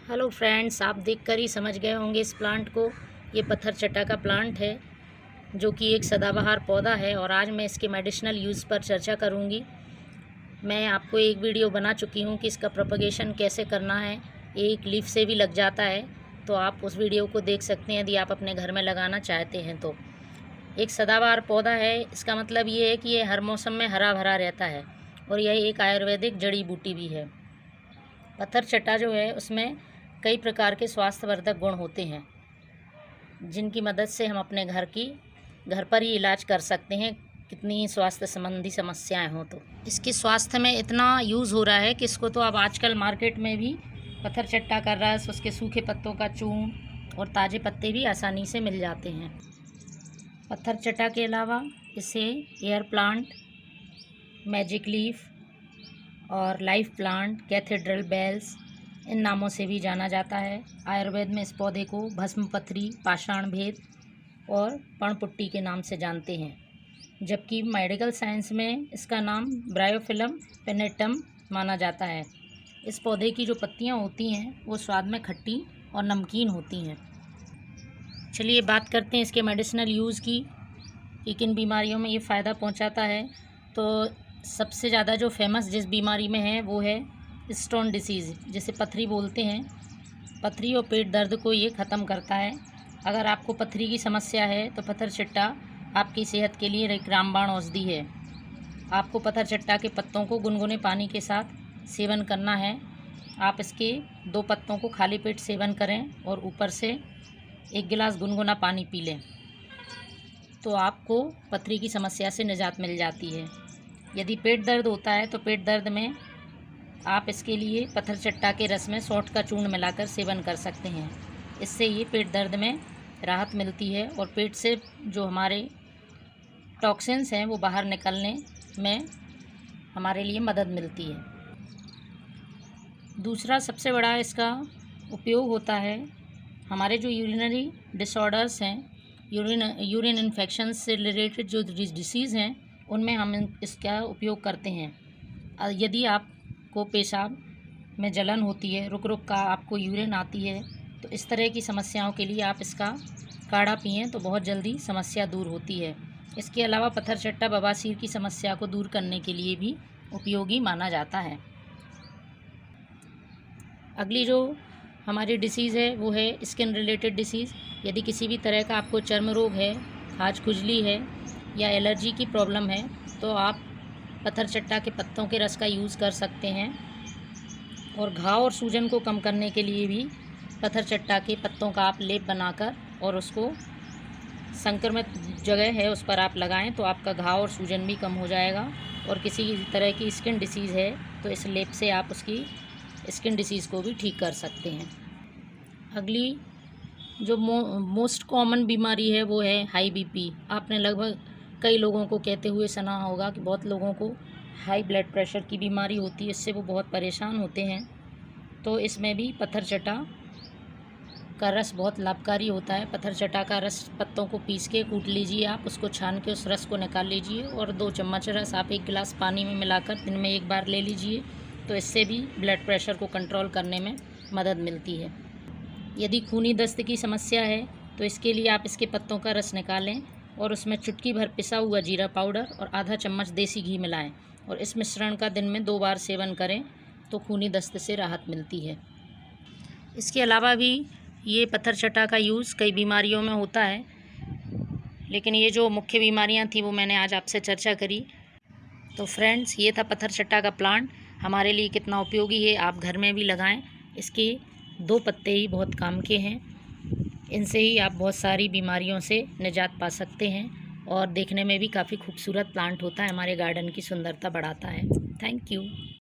Hello friends, आप देखकर ही समझ गए होंगे इस प्लांट को। ये पत्थर चट्टा का प्लांट है जो कि एक सदाबहार पौधा है और आज मैं इसके मेडिसिनल यूज़ पर चर्चा करूंगी। मैं आपको एक वीडियो बना चुकी हूं कि इसका प्रोपगेशन कैसे करना है। एक लीफ से भी लग जाता है, तो आप उस वीडियो को देख सकते हैं यदि आप अपने घर में लगाना चाहते हैं तो। एक सदाबहार पौधा है, इसका मतलब ये है कि ये हर मौसम में हरा भरा रहता है और यह एक आयुर्वेदिक जड़ी बूटी भी है। पत्थर चट्टा जो है उसमें कई प्रकार के स्वास्थ्यवर्धक गुण होते हैं जिनकी मदद से हम अपने घर पर ही इलाज कर सकते हैं, कितनी ही स्वास्थ्य संबंधी समस्याएं हों तो। इसके स्वास्थ्य में इतना यूज़ हो रहा है कि इसको तो अब आजकल मार्केट में भी पत्थर चट्टा का रस, उसके सूखे पत्तों का चूर्ण और ताज़े पत्ते भी आसानी से मिल जाते हैं। पत्थर चट्टा के अलावा इसे एयर प्लांट, मैजिक लीफ और लाइफ प्लांट, कैथेड्रल बेल्स इन नामों से भी जाना जाता है। आयुर्वेद में इस पौधे को भस्म पथरी, पाषाण भेद और पर्णपुट्टी के नाम से जानते हैं, जबकि मेडिकल साइंस में इसका नाम ब्रायोफिलम पेनेटम माना जाता है। इस पौधे की जो पत्तियां होती हैं वो स्वाद में खट्टी और नमकीन होती हैं। चलिए बात करते हैं इसके मेडिसिनल यूज़ की कि किन बीमारियों में ये फ़ायदा पहुंचाता है। तो सबसे ज़्यादा जो फेमस जिस बीमारी में है वो है स्टोन डिसीज़, जिसे पथरी बोलते हैं। पथरी और पेट दर्द को ये ख़त्म करता है। अगर आपको पथरी की समस्या है तो पत्थर चट्टा आपकी सेहत के लिए एक रामबाण औषधि है। आपको पत्थर चट्टा के पत्तों को गुनगुने पानी के साथ सेवन करना है। आप इसके 2 पत्तों को खाली पेट सेवन करें और ऊपर से 1 गिलास गुनगुना पानी पी लें, तो आपको पथरी की समस्या से निजात मिल जाती है। यदि पेट दर्द होता है तो पेट दर्द में आप इसके लिए पत्थर चट्टा के रस में सौंठ का चूर्ण मिलाकर सेवन कर सकते हैं। इससे ये पेट दर्द में राहत मिलती है और पेट से जो हमारे टॉक्सिन्स हैं वो बाहर निकलने में हमारे लिए मदद मिलती है। दूसरा सबसे बड़ा इसका उपयोग होता है हमारे जो यूरिनरी डिसऑर्डर्स हैं, यूरिन इन्फेक्शन से रिलेटेड जो डिसीज़ हैं उनमें हम इसका उपयोग करते हैं। यदि आपको पेशाब में जलन होती है, रुक रुक का आपको यूरिन आती है, तो इस तरह की समस्याओं के लिए आप इसका काढ़ा पिएं तो बहुत जल्दी समस्या दूर होती है। इसके अलावा पत्थर चट्टा बवासीर की समस्या को दूर करने के लिए भी उपयोगी माना जाता है। अगली जो हमारी डिसीज़ है वो है स्किन रिलेटेड डिसीज़। यदि किसी भी तरह का आपको चर्म रोग है, खाज खुजली है या एलर्जी की प्रॉब्लम है तो आप पत्थर चट्टा के पत्तों के रस का यूज़ कर सकते हैं। और घाव और सूजन को कम करने के लिए भी पत्थर चट्टा के पत्तों का आप लेप बनाकर और उसको संक्रमित जगह है उस पर आप लगाएं तो आपका घाव और सूजन भी कम हो जाएगा। और किसी तरह की स्किन डिसीज़ है तो इस लेप से आप उसकी स्किन डिसीज़ को भी ठीक कर सकते हैं। अगली जो मोस्ट कॉमन बीमारी है वो है हाई बीपी। आपने लगभग कई लोगों को कहते हुए सुना होगा कि बहुत लोगों को हाई ब्लड प्रेशर की बीमारी होती है, इससे वो बहुत परेशान होते हैं। तो इसमें भी पत्थर चट्टा का रस बहुत लाभकारी होता है। पत्थर चट्टा का रस पत्तों को पीस के कूट लीजिए, आप उसको छान के उस रस को निकाल लीजिए और 2 चम्मच रस आप 1 गिलास पानी में मिलाकर दिन में 1 बार ले लीजिए, तो इससे भी ब्लड प्रेशर को कंट्रोल करने में मदद मिलती है। यदि खूनी दस्त की समस्या है तो इसके लिए आप इसके पत्तों का रस निकालें और उसमें चुटकी भर पिसा हुआ जीरा पाउडर और आधा चम्मच देसी घी मिलाएं और इस मिश्रण का दिन में 2 बार सेवन करें तो खूनी दस्त से राहत मिलती है। इसके अलावा भी ये पत्थर चट्टा का यूज़ कई बीमारियों में होता है, लेकिन ये जो मुख्य बीमारियां थी वो मैंने आज आपसे चर्चा करी। तो फ्रेंड्स, ये था पत्थर चट्टा का प्लांट हमारे लिए कितना उपयोगी है। आप घर में भी लगाएं। इसके 2 पत्ते ही बहुत काम के हैं, इनसे ही आप बहुत सारी बीमारियों से निजात पा सकते हैं और देखने में भी काफ़ी खूबसूरत प्लांट होता है, हमारे गार्डन की सुंदरता बढ़ाता है। Thank you.